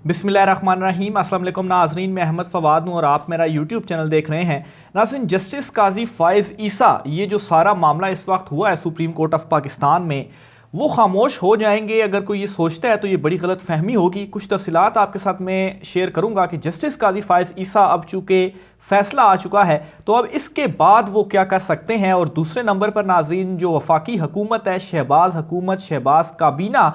बिस्मिल्लाहिर्रहमानिर्रहीम। अस्सलाम वालेकुम नाज़रीन, मैं अहमद फ़वाद हूँ और आप मेरा यूट्यूब चैनल देख रहे हैं। नाज़रीन, जस्टिस काजी फ़ाइज़ ईसा, ये जो सारा मामला इस वक्त हुआ है सुप्रीम कोर्ट ऑफ पाकिस्तान में, वो खामोश हो जाएंगे अगर कोई ये सोचता है तो ये बड़ी गलत फहमी होगी। कुछ तफसीलात आपके साथ मैं शेयर करूँगा कि जस्टिस काजी फ़ाइज़ ईसा अब चूँकि फ़ैसला आ चुका है तो अब इसके बाद वो क्या कर सकते हैं। और दूसरे नंबर पर नाज़रीन, जो वफाकी हुकूमत है, शहबाज हुकूमत, शहबाज काबीना,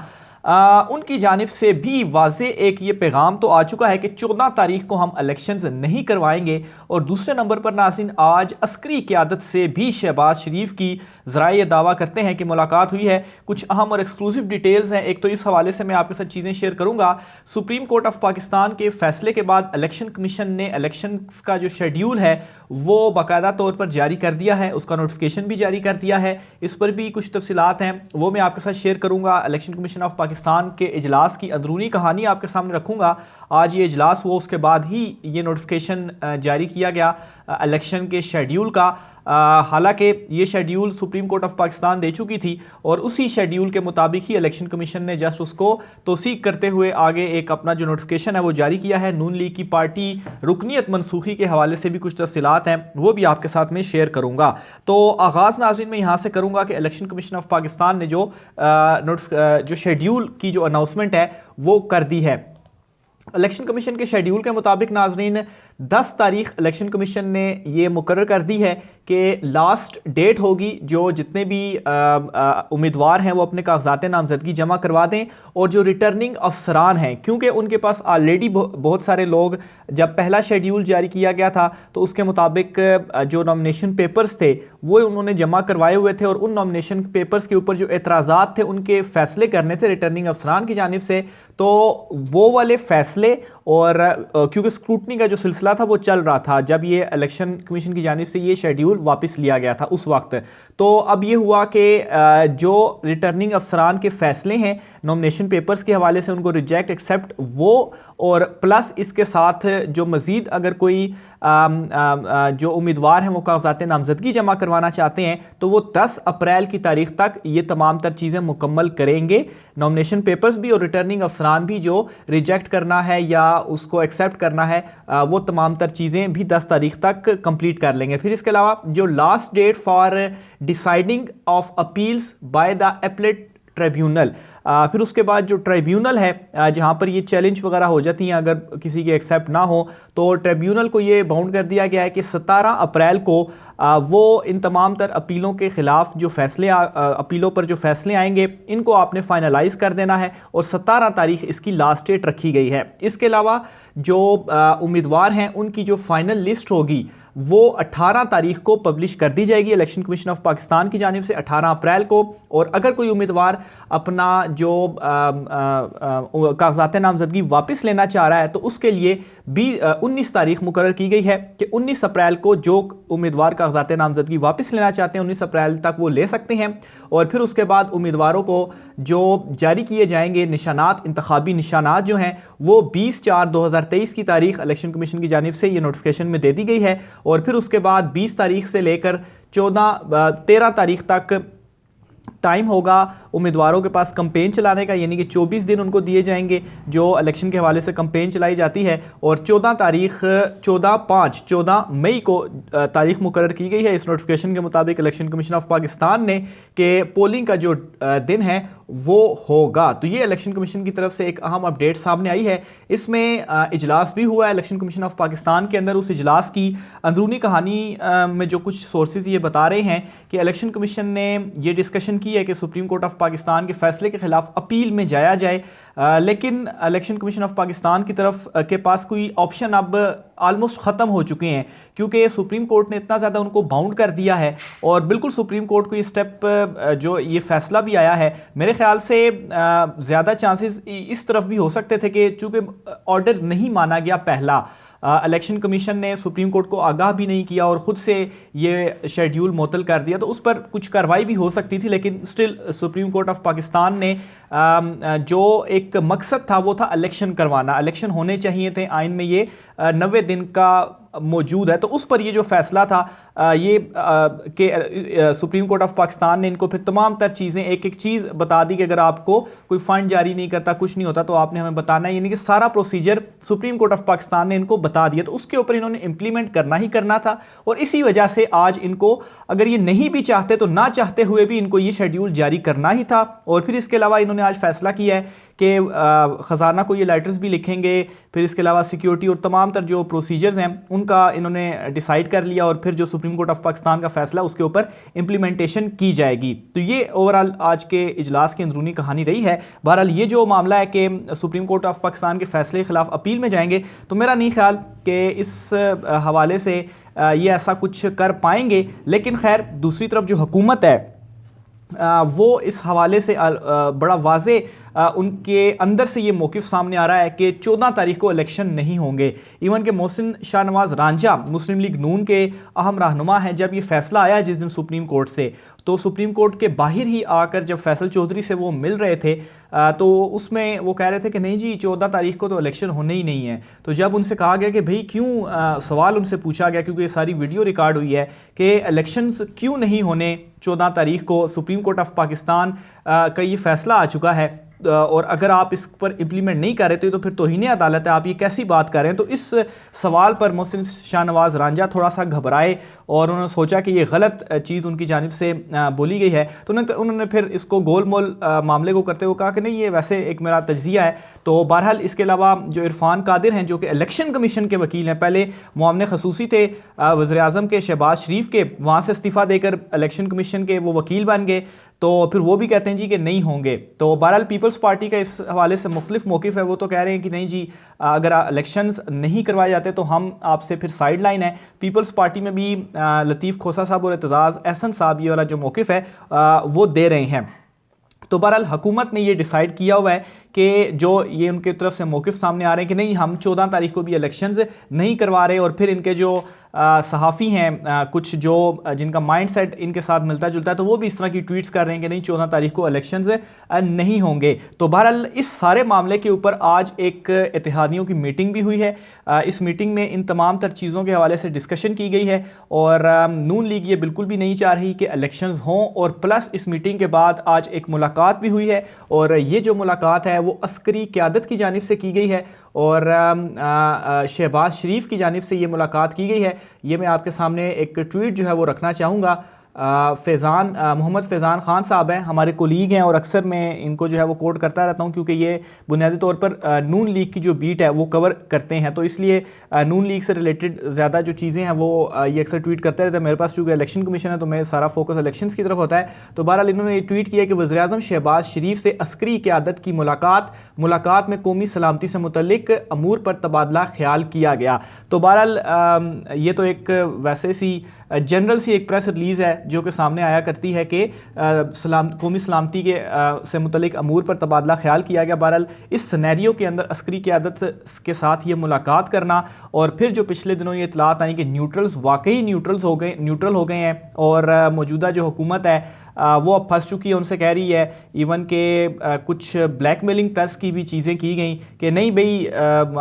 उनकी जानिब से भी वाज़े एक ये पैगाम तो आ चुका है कि 14 तारीख को हम इलेक्शंस नहीं करवाएंगे। और दूसरे नंबर पर नाज़रीन, आज अस्करी क़यादत से भी शहबाज शरीफ की ज़राए ये दावा करते हैं कि मुलाकात हुई है। कुछ अहम और एक्सक्लूसिव डिटेल्स हैं, एक तो इस हवाले से मैं आपके साथ चीज़ें शेयर करूँगा। सुप्रीम कोर्ट ऑफ पाकिस्तान के फैसले के बाद इलेक्शन कमीशन ने इलेक्शन का जो शेड्यूल है वो बाकायदा तौर पर जारी कर दिया है, उसका नोटिफिकेशन भी जारी कर दिया है। इस पर भी कुछ तफसीलात हैं, वो मैं आपके साथ शेयर करूँगा। इलेक्शन कमीशन ऑफ पाकिस्तान के इजलास की अंदरूनी कहानी आपके सामने रखूँगा। आज ये इजलास हुआ, उसके बाद ही ये नोटिफिकेशन जारी किया गया इलेक्शन के शेड्यूल का। हालांकि ये schedule Supreme Court of Pakistan दे चुकी थी और उसी शेड्यूल के मुताबिक ही इलेक्शन कमीशन ने जस्ट उसको तौसीक करते हुए आगे एक अपना जो नोटिफिकेशन है वो जारी किया है। नून लीग की पार्टी रुकनीत मनसूखी के हवाले से भी कुछ तफसीलात हैं, वो भी आपके साथ में शेयर करूँगा। तो आगाज़ नाज़रीन मैं यहाँ से करूँगा कि इलेक्शन कमीशन ऑफ पाकिस्तान ने जो शेड्यूल की जो अनाउंसमेंट है वो कर दी है। इलेक्शन कमीशन के शेड्यूल के मुताबिक नाज़रीन 10 तारीख इलेक्शन कमीशन ने ये मुकर्रर कर दी है कि लास्ट डेट होगी, जो जितने भी उम्मीदवार हैं वो अपने कागजात नामजदगी जमा करवा दें। और जो रिटर्निंग अफसरान हैं, क्योंकि उनके पास ऑलरेडी बहुत सारे लोग, जब पहला शेड्यूल जारी किया गया था तो उसके मुताबिक जो नॉमिनेशन पेपर्स थे वो उन्होंने जमा करवाए हुए थे और उन नॉमिनेशन पेपर्स के ऊपर जो एतराज़ात थे उनके फैसले करने थे रिटर्निंग अफसरान की जानिब से। तो वो वाले फैसले, और क्योंकि स्क्रूटनी का जो सिलसिला था वो चल रहा था जब ये इलेक्शन कमीशन की जानिब से ये शेड्यूल वापस लिया गया था उस वक्त, तो अब ये हुआ कि जो रिटर्निंग अफसरान के फैसले हैं नॉमिनेशन पेपर्स के हवाले से, उनको रिजेक्ट एक्सेप्ट वो, और प्लस इसके साथ जो मज़ीद अगर कोई जो उम्मीदवार हैं वो कागजात नामजदगी जमा करवाना चाहते हैं तो वो 10 अप्रैल की तारीख तक ये तमाम तर चीज़ें मुकम्मल करेंगे। नॉमिनेशन पेपर्स भी और रिटर्निंग अफसरान भी जो रिजेक्ट करना है या उसको एक्सेप्ट करना है वो तमाम तर चीज़ें भी 10 तारीख तक कंप्लीट कर लेंगे। फिर इसके अलावा जो last date for deciding of appeals by the appellate tribunal, फिर उसके बाद जो ट्रिब्यूनल है जहाँ पर ये चैलेंज वगैरह हो जाती हैं अगर किसी के एक्सेप्ट ना हो, तो ट्रिब्यूनल को ये बाउंड कर दिया गया है कि 17 अप्रैल को वो इन तमाम तर अपीलों के ख़िलाफ़ जो फैसले अपीलों पर जो फैसले आएंगे इनको आपने फाइनलाइज़ कर देना है और 17 तारीख इसकी लास्ट डेट रखी गई है। इसके अलावा जो उम्मीदवार हैं उनकी जो फाइनल लिस्ट होगी वो 18 तारीख को पब्लिश कर दी जाएगी इलेक्शन कमीशन ऑफ पाकिस्तान की जानिब से 18 अप्रैल को। और अगर कोई उम्मीदवार अपना जो कागजात नामजदगी वापस लेना चाह रहा है तो उसके लिए भी 19 तारीख मुकर्रर की गई है कि 19 अप्रैल को जो उम्मीदवार कागजात नामजदगी वापस लेना चाहते हैं 19 अप्रैल तक वो ले सकते हैं। और फिर उसके बाद उम्मीदवारों को जो जारी किए जाएंगे निशानात, इंतखाबी निशानात जो हैं वो 20/4/2023 की तारीख इलेक्शन कमीशन की जानिब से ये नोटिफिकेशन में दे दी गई है। और फिर उसके बाद 20 तारीख से लेकर 13 तारीख तक टाइम होगा उम्मीदवारों के पास कंपेन चलाने का, यानी कि 24 दिन उनको दिए जाएंगे जो इलेक्शन के हवाले से कंपेन चलाई जाती है। और 14 मई को तारीख मुकर्रर की गई है इस नोटिफिकेशन के मुताबिक इलेक्शन कमीशन ऑफ पाकिस्तान ने कि पोलिंग का जो दिन है वो होगा। तो ये इलेक्शन कमीशन की तरफ से एक अहम अपडेट सामने आई है। इसमें इजलास भी हुआ है इलेक्शन कमीशन ऑफ पाकिस्तान के अंदर। उस इजलास की अंदरूनी कहानी में जो कुछ सोर्सेज ये बता रहे हैं कि इलेक्शन कमीशन ने ये डिस्कशन की है कि सुप्रीम कोर्ट ऑफ पाकिस्तान के फैसले के खिलाफ अपील में जाया जाए, लेकिन इलेक्शन कमीशन ऑफ पाकिस्तान की तरफ के पास कोई ऑप्शन अब ऑलमोस्ट ख़त्म हो चुके हैं क्योंकि सुप्रीम कोर्ट ने इतना ज़्यादा उनको बाउंड कर दिया है। और बिल्कुल सुप्रीम कोर्ट को ये स्टेप जो ये फैसला भी आया है, मेरे ख्याल से ज़्यादा चांसेस इस तरफ भी हो सकते थे कि चूँकि ऑर्डर नहीं माना गया पहला, इलेक्शन कमीशन ने सुप्रीम कोर्ट को आगाह भी नहीं किया और ख़ुद से ये शेड्यूल मुअत्तल कर दिया, तो उस पर कुछ कार्रवाई भी हो सकती थी। लेकिन still supreme Court of Pakistan ने जो एक मकसद था वो था इलेक्शन करवाना, इलेक्शन होने चाहिए थे। आइन में ये 90 दिन का मौजूद है। तो उस पर ये जो फैसला था कि सुप्रीम कोर्ट ऑफ पाकिस्तान ने इनको फिर तमाम तर चीज़ें एक एक चीज़ बता दी कि अगर आपको कोई फ़ंड जारी नहीं करता, कुछ नहीं होता, तो आपने हमें बताना है, यानी कि सारा procedure supreme Court of Pakistan ने इनको बता दिया। तो उसके ऊपर इन्होंने इंप्लीमेंट करना ही करना था और इसी वजह से आज इनको, अगर ये नहीं भी चाहते तो ना चाहते हुए भी इनको ये शेड्यूल जारी करना ही था। और फिर इसके अलावा इन्होंने आज फैसला किया है कि ख़जाना को ये लेटर्स भी लिखेंगे, फिर इसके अलावा सिक्योरिटी और तमाम तर जो प्रोसीजर्स हैं उनका इन्होंने डिसाइड कर लिया और फिर जो सुप्रीम कोर्ट ऑफ पाकिस्तान का फैसला उसके ऊपर इम्प्लीमेंटेशन की जाएगी। तो ये ओवरऑल आज के इजलास की अंदरूनी कहानी रही है। बहरहाल ये जो मामला है कि सुप्रीम कोर्ट ऑफ पाकिस्तान के फैसले के खिलाफ अपील में जाएंगे, तो मेरा नहीं ख्याल कि इस हवाले से ये ऐसा कुछ कर पाएंगे। लेकिन खैर दूसरी तरफ जो हुकूमत है वो इस हवाले से बड़ा वाज़े उनके अंदर से ये मौक़िफ़ सामने आ रहा है कि 14 तारीख को इलेक्शन नहीं होंगे। इवन के मोहसिन शाहनवाज रांझा मुस्लिम लीग नून के अहम रहनुमा हैं। जब ये फैसला आया जिस दिन सुप्रीम कोर्ट से, तो सुप्रीम कोर्ट के बाहर ही आकर जब फैसल चौधरी से वो मिल रहे थे तो उसमें वो कह रहे थे कि नहीं जी 14 तारीख को तो इलेक्शन होने ही नहीं है। तो जब उनसे कहा गया कि भाई क्यों, सवाल उनसे पूछा गया क्योंकि ये सारी वीडियो रिकॉर्ड हुई है कि इलेक्शंस क्यों नहीं होने 14 तारीख को, सुप्रीम कोर्ट ऑफ पाकिस्तान का ये फैसला आ चुका है और अगर आप इस पर इम्प्लीमेंट नहीं कर रहे थे तो फिर तौहीन अदालत है, आप ये कैसी बात कर रहे हैं। तो इस सवाल पर मोहसिन शाहनवाज रांझा थोड़ा सा घबराए और उन्होंने सोचा कि ये गलत चीज़ उनकी जानिब से बोली गई है। तो उन्होंने फिर इसको गोल मोल मामले को करते हुए कहा कि नहीं ये वैसे एक मेरा तज्ज़िया है। तो बहरहाल इसके अलावा जो इरफान कादिर हैं जो कि इलेक्शन कमीशन के वकील हैं, पहले मुआवने खसूसी थे वज़ीर आज़म के शहबाज शरीफ के, वहाँ से इस्तीफ़ा देकर इलेक्शन कमीशन के वो वकील बन गए। तो फिर वो भी कहते हैं जी कि नहीं होंगे। तो बहरहाल पीपल्स पार्टी का इस हवाले से मुख्तलिफ मौक़िफ़ है। वो तो कह रहे हैं कि नहीं जी अगर इलेक्शंस नहीं करवाए जाते तो हम आपसे फिर साइड लाइन है। पीपल्स पार्टी में भी लतीफ़ खोसा साहब और एतजाज़ अहसन साहब ये वाला जो मौक़िफ़ है वो दे रहे हैं। तो बहरहाल हुकूमत ने ये डिसाइड किया हुआ है कि जो ये उनकी तरफ से मौक़िफ़ सामने आ रहे हैं कि नहीं हम 14 तारीख को भी इलेक्शंस नहीं करवा रहे। और फिर इनके जो सहाफ़ी हैं कुछ जो जिनका माइंड सेट इनके साथ मिलता जुलता है, तो वो भी इस तरह की ट्वीट्स कर रहे हैं कि नहीं 14 तारीख को इलेक्शंस नहीं होंगे। तो बहरहाल इस सारे मामले के ऊपर आज एक इत्तेहादियों की मीटिंग भी हुई है। इस मीटिंग में इन तमाम तर चीज़ों के हवाले से डिस्कशन की गई है और नून लीग ये बिल्कुल भी नहीं चाह रही कि इलेक्शंस हों। और प्लस इस मीटिंग के बाद आज एक मुलाकात भी हुई है और ये जो मुलाकात है वो अस्करी क़यादत की जानिब से की गई है और शहबाज शरीफ की जानिब से ये मुलाकात की गई है। ये मैं आपके सामने एक ट्वीट जो है वो रखना चाहूँगा। मोहम्मद फैज़ान ख़ान साहब हैं, हमारे कोलीग हैं और अक्सर मैं इनको जो है वो कोट करता रहता हूँ क्योंकि ये बुनियादी तौर पर नून लीग की जो बीट है वो कवर करते हैं। तो इसलिए नून लीग से रिलेटेड ज़्यादा जो चीज़ें हैं वो ये अक्सर ट्वीट करते रहते हैं। मेरे पास चूँकि इलेक्शन कमीशन है तो मेरा सारा फोकस इलेक्शन की तरफ होता है। तो बहरहाल इन्होंने ये ट्वीट किया कि वज़ीर आज़म शहबाज शरीफ से अस्करी क़यादत की मुलाकात में कौमी सलामती से मुतल्लिक अमूर पर तबादला ख्याल किया गया। तो बहरहाल ये तो एक वैसे सी जनरल सी एक प्रेस रिलीज़ है जो कि सामने आया करती है कि कौमी सलामती के से मुतल्लिक अमूर पर तबादला ख्याल किया गया। बहरहाल इस सिनेरियो के अंदर अस्करी क़यादत के साथ ये मुलाकात करना और फिर जो पिछले दिनों ये इतलात आई कि न्यूट्रल्स वाकई न्यूट्रल हो गए हैं और मौजूदा जो हुकूमत है वो अब फंस चुकी है। उनसे कह रही है इवन के कुछ ब्लैकमेलिंग तर्ज की भी चीज़ें की गई कि नहीं भाई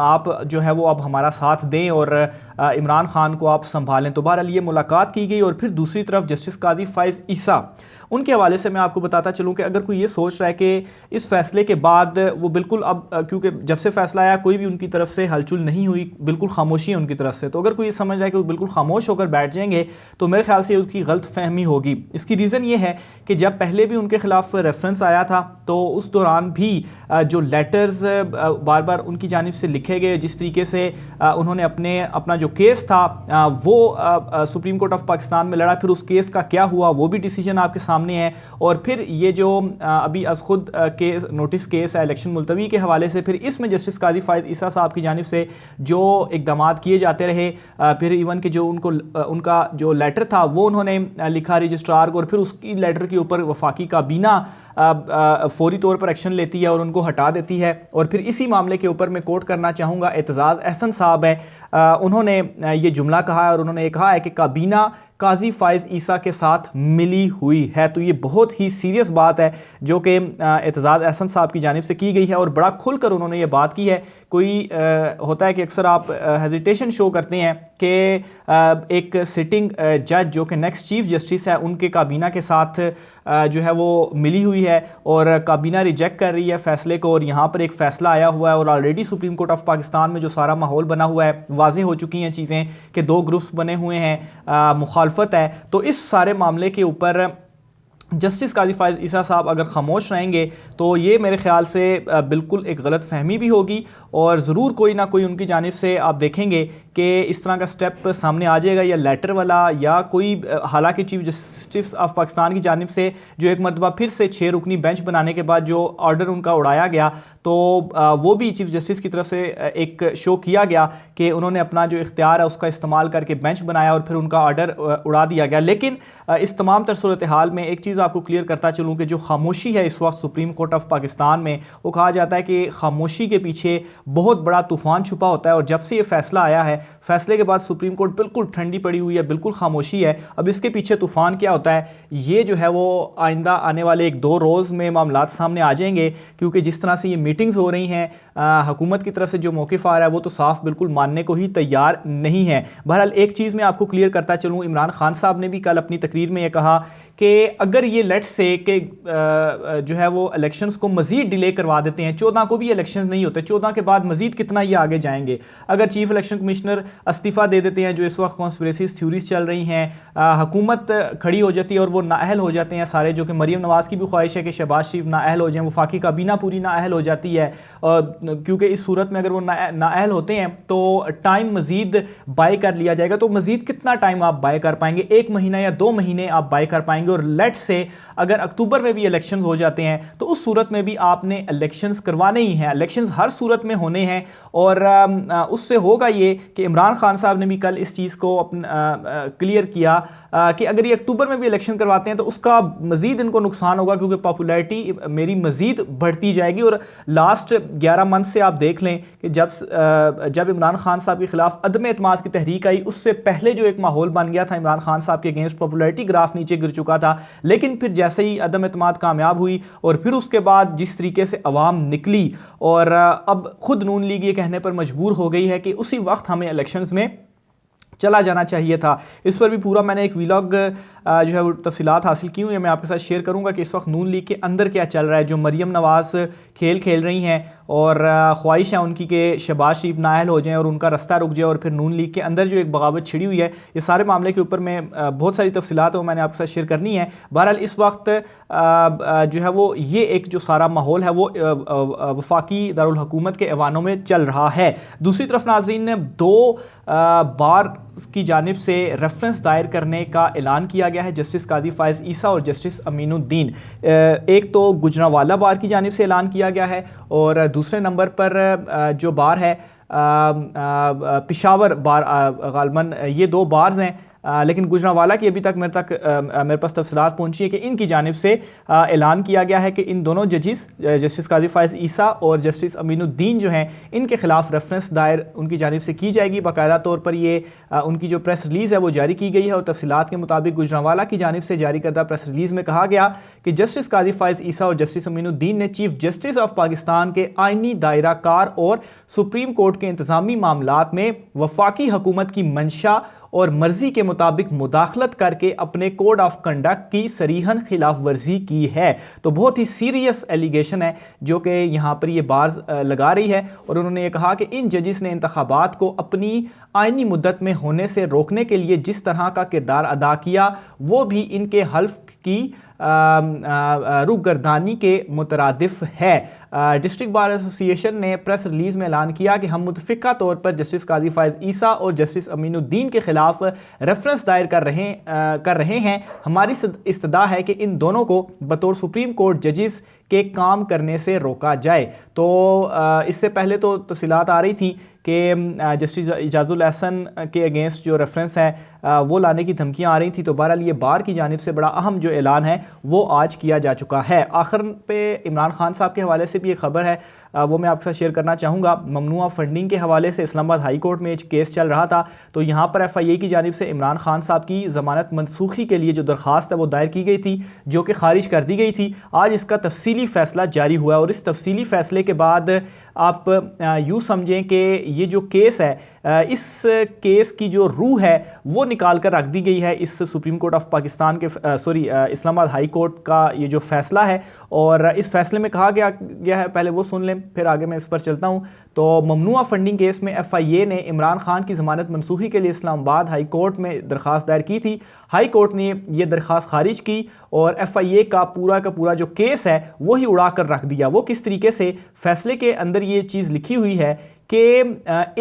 आप जो है वो अब हमारा साथ दें और इमरान खान को आप संभालें। तो बहरहाल ये मुलाकात की गई। और फिर दूसरी तरफ जस्टिस काजी फ़ाइज़ ईसा, उनके हवाले से मैं आपको बताता चलूँ कि अगर कोई ये सोच रहा है कि इस फैसले के बाद वो बिल्कुल अब क्योंकि जब से फैसला आया कोई भी उनकी तरफ से हलचल नहीं हुई, बिल्कुल खामोशी है उनकी तरफ से, तो अगर कोई ये समझ रहा है कि वो बिल्कुल खामोश होकर बैठ जाएंगे तो मेरे ख्याल से उसकी गलत फहमी होगी। इसकी रीज़न ये है कि जब पहले भी उनके खिलाफ रेफरेंस आया था तो उस दौरान भी जो लेटर्स बार बार उनकी जानिब से लिखे गए, जिस तरीके से उन्होंने अपना जो केस था वो सुप्रीम कोर्ट ऑफ पाकिस्तान में लड़ा, फिर उस केस का क्या हुआ वो भी डिसीजन आपके सामने है। और फिर ये जो अभी अज खुद केस नोटिस केस है इलेक्शन मुलतवी के हवाले से, फिर इसमें जस्टिस काजी फ़ाइज़ ईसा साहब की जानिब से जो इक़दाम किए जाते रहे, फिर इवन के जो उनका जो लेटर था वो उन्होंने लिखा रजिस्ट्रार को और फिर उसकी लेटर के ऊपर वफाकी काबीना फौरी तौर पर एक्शन लेती है और उनको हटा देती है। और फिर इसी मामले के ऊपर मैं कोट करना चाहूँगा, एतजाज़ अहसन साहब है, उन्होंने ये जुमला कहा है और उन्होंने ये कहा है कि काबीना काजी फाइज ईसा के साथ मिली हुई है। तो ये बहुत ही सीरियस बात है जो कि एतजाज़ अहसन साहब की जानिब से की गई है और बड़ा खुलकर उन्होंने ये बात की है। कोई होता है कि अक्सर आप हेजिटेशन शो करते हैं कि एक सिटिंग जज जो कि नेक्स्ट चीफ जस्टिस है उनके काबीना के साथ जो है वो मिली हुई है और काबीना रिजेक्ट कर रही है फैसले को, और यहाँ पर एक फ़ैसला आया हुआ है और already supreme Court of Pakistan में जो सारा माहौल बना हुआ है, वाज़ेह हो चुकी हैं चीज़ें कि दो ग्रुप्स बने हुए हैं, मुखालफत है। तो इस सारे मामले के ऊपर जस्टिस काजी फाइज ईसा साहब अगर खामोश रहेंगे तो ये मेरे ख्याल से बिल्कुल एक गलत फहमी भी होगी और ज़रूर कोई ना कोई उनकी जानिब से आप देखेंगे कि इस तरह का स्टेप सामने आ जाएगा, या लेटर वाला या कोई। हालांकि चीफ जस्टिस ऑफ पाकिस्तान की जानिब से जो एक मरतबा फिर से 6 रुकनी बेंच बनाने के बाद जो ऑर्डर उनका उड़ाया गया, तो वो भी चीफ जस्टिस की तरफ से एक शो किया गया कि उन्होंने अपना जो इख्तियार है उसका इस्तेमाल करके बेंच बनाया और फिर उनका ऑर्डर उड़ा दिया गया। लेकिन इस तमाम तर सूरत हाल में एक चीज़ आपको क्लियर करता चलूँ कि जो खामोशी है इस वक्त सुप्रीम कोर्ट ऑफ पाकिस्तान में, वो कहा जाता है कि खामोशी के पीछे बहुत बड़ा तूफान छुपा होता है। और जब से ये फैसला आया है, फैसले के बाद सुप्रीम कोर्ट बिल्कुल ठंडी पड़ी हुई है, बिल्कुल खामोशी है। अब इसके पीछे तूफान क्या होता है, ये जो है वो आइंदा आने वाले 1-2 रोज़ में मामलात सामने आ जाएंगे, क्योंकि जिस तरह से ये मीटिंग्स हो रही हैं, हुकूमत की तरफ से जो मौक़िफ़ आ रहा है वो तो साफ बिल्कुल मानने को ही तैयार नहीं है। बहरहाल एक चीज़ मैं आपको क्लियर करता चलूँ, इमरान खान साहब ने भी कल अपनी तकरीर में ये कहा कि अगर ये लेट्स से कि जो है वो इलेक्शंस को मज़ीद डिले करवा देते हैं, 14 को भी इलेक्शंस नहीं होते, 14 के बाद मज़ीद कितना ये आगे जाएंगे। अगर चीफ इलेक्शन कमिश्नर इस्तीफ़ा दे देते हैं, जो इस वक्त कॉन्स्पिरेसी थ्योरीज चल रही हैं, हुकूमत खड़ी हो जाती है और वो नाअहल हो जाते हैं सारे, जो कि मरीम नवाज़ की भी ख्वाहिश है कि शहबाज शरीफ नाअहल हो जाएं, वफाकी काबीना पूरी नाअहल हो जाती है, क्योंकि इस सूरत में अगर वो नाअहल होते हैं तो टाइम मज़ीद बाय कर लिया जाएगा। तो मज़ीद कितना टाइम आप बाय कर पाएंगे, 1 महीना या 2 महीने आप बाय कर पाएंगे। और लेट्स से अगर अक्टूबर में भी इलेक्शंस हो जाते हैं तो उस सूरत में भी आपने इलेक्शंस करवाने ही हैं, इलेक्शंस हर सूरत में होने हैं। और उससे होगा ये कि इमरान खान साहब ने भी कल इस चीज़ को अपना क्लियर किया कि अगर ये अक्टूबर में भी इलेक्शन करवाते हैं तो उसका मज़ीद इनको नुकसान होगा, क्योंकि पॉपुलैरिटी मेरी मज़ीद बढ़ती जाएगी। और लास्ट 11 मंथ से आप देख लें कि जब इमरान खान साहब के खिलाफ अदम एतमाद की तहरीक आई, उससे पहले जो एक माहौल बन गया था, इमरान खान साहब के अगेंस्ट पॉपुलैरिटी ग्राफ नीचे गिर चुका था। लेकिन फिर जैसे ही अदम एतमाद कामयाब हुई और फिर उसके बाद जिस तरीके से अवाम निकली और अब खुद नून लीग ये कहने पर मजबूर हो गई है कि उसी वक्त हमें इलेक्शंस में चला जाना चाहिए था। इस पर भी पूरा मैंने एक व्लॉग जो है वो तफसीलात हासिल की हुई है, मैं आपके साथ शेयर करूंगा कि इस वक्त नून लीग के अंदर क्या चल रहा है। जो मरीम नवाज़ खेल रही हैं और ख्वाहिश है उनकी कि शहबाज शरीफ नाअहल हो जाएं और उनका रास्ता रुक जाए, और फिर नून लीग के अंदर जो एक बगावत छिड़ी हुई है, ये सारे मामले के ऊपर मैं बहुत सारी तफसीलात वो मैंने आपके साथ शेयर करनी है। बहरहाल इस वक्त जो है वो ये एक जो सारा माहौल है वो वफाकी दारुल हुकूमत के ऐवानों में चल रहा है। दूसरी तरफ नाजरीन ने 2 बार की जानिब से रेफरेंस दायर करने का ऐलान किया गया है, जस्टिस काजी फाइज ईसा और जस्टिस अमीनुद्दीन। एक तो गुजरांवाला बार की जानिब से ऐलान किया गया है और दूसरे नंबर पर जो बार है पेशावर बार, गालबन ये 2 बार्स हैं। लेकिन गुजरांवाला की अभी तक मेरे पास तफसीलात पहुंची है कि इनकी जानिब से ऐलान किया गया है कि इन दोनों जजिस, जस्टिस काजी फाइज ईसा और जस्टिस अमीनुद्दीन जो हैं, इनके खिलाफ रेफरेंस दायर उनकी जानिब से की जाएगी। बाकायदा तौर पर ये उनकी जो प्रेस रिलीज़ है वो जारी की गई है और तफसीलात के मुताबिक गुजरांवाला की जानिब से जारी करदा प्रेस रिलीज़ में कहा गया कि जस्टिस काजी फाइज ईसा और जस्टिस अमीनुद्दीन ने चीफ जस्टिस ऑफ पाकिस्तान के आइनी दायरा कार और सुप्रीम कोर्ट के इंतजामी मामलात में वफाकी हुकूमत की मंशा और मर्जी के मुताबिक मुदाखलत करके अपने कोड ऑफ कंडक्ट की सरीहन खिलाफ वर्जी की है। तो बहुत ही सीरियस एलिगेशन है जो कि यहाँ पर ये बार्स लगा रही है। और उन्होंने ये कहा कि इन जजिस ने इंतखाबात को अपनी आइनी मुद्दत में होने से रोकने के लिए जिस तरह का किरदार अदा किया, वो भी इनके हल्फ की रुगर्दानी के मुतरादिफ है। डिस्ट्रिक्ट बार एसोसिएशन ने प्रेस रिलीज में ऐलान किया कि हम मुतफिका तौर पर जस्टिस काजी फाइज ईसा और जस्टिस अमीनुद्दीन के खिलाफ रेफरेंस दायर कर रहे हैं। हमारी इस्तदा है कि इन दोनों को बतौर सुप्रीम कोर्ट जजिस के काम करने से रोका जाए। तो इससे पहले तो तफसीलात आ रही थी कि जस्टिस इजाजुल एहसन के अगेंस्ट जो रेफरेंस है वो लाने की धमकियां आ रही थी। तो बहरहाल ये बार की जानिब से बड़ा अहम जो ऐलान है वो आज किया जा चुका है। आखिर पे इमरान खान साहब के हवाले से भी एक खबर है वो मैं आपके साथ शेयर करना चाहूँगा। ममनुआ फंडिंग के हवाले से इस्लामाबाद हाई कोर्ट में एक केस चल रहा था, तो यहाँ पर FIA की जानिब से इमरान खान साहब की ज़मानत मनसूखी के लिए जो दरख्वास्त है वो दायर की गई थी, जो कि खारिज कर दी गई थी। आज इसका तफसीली फ़ैसला जारी हुआ है और इस तफसीली फ़ैसले के बाद आप यूँ समझें कि ये जो केस है, इस केस की जो रूह है वो निकाल कर रख दी गई है इस सुप्रीम कोर्ट ऑफ पाकिस्तान के इस्लामाबाद हाई कोर्ट का ये जो फ़ैसला है। और इस फैसले में कहा गया है, पहले वो सुन लें फिर आगे मैं इस पर चलता हूँ। तो ममनुआ फंडिंग केस में FIA ने इमरान खान की ज़मानत मनसूखी के लिए इस्लामाबाद हाई कोर्ट में दरख्वास्त दायर की थी। हाई कोर्ट ने ये दरख्वास्त खारिज की और FIA का पूरा जो केस है वो ही उड़ा कर रख दिया। वो किस तरीके से, फैसले के अंदर ये चीज़ लिखी हुई है कि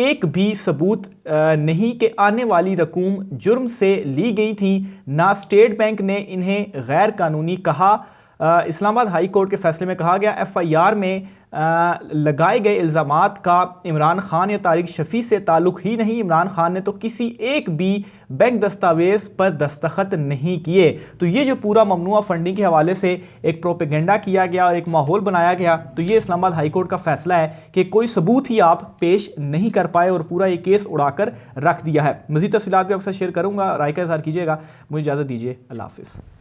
एक भी सबूत नहीं कि आने वाली रकूम जुर्म से ली गई थी, ना स्टेट बैंक ने इन्हें गैर कानूनी कहा। इस्लामाबाद हाई कोर्ट के फैसले में कहा गया FIR में लगाए गए इल्ज़ामात का इमरान खान या तारिक शफ़ी से ताल्लुक़ ही नहीं। इमरान खान ने तो किसी एक भी बैंक दस्तावेज़ पर दस्तखत नहीं किए। तो ये जो पूरा ममनुआ फंडिंग के हवाले से एक प्रोपेगेंडा किया गया और एक माहौल बनाया गया, तो ये इस्लामाबाद हाई कोर्ट का फैसला है कि कोई सबूत ही आप पेश नहीं कर पाए और पूरा ये केस उड़ाकर रख दिया है। मज़ीद तफ़सीलात भी आपके साथ शेयर करूँगा, राय का इज़हार कीजिएगा। मुझे इजाज़त दीजिए, अल्लाह हाफ़िज़।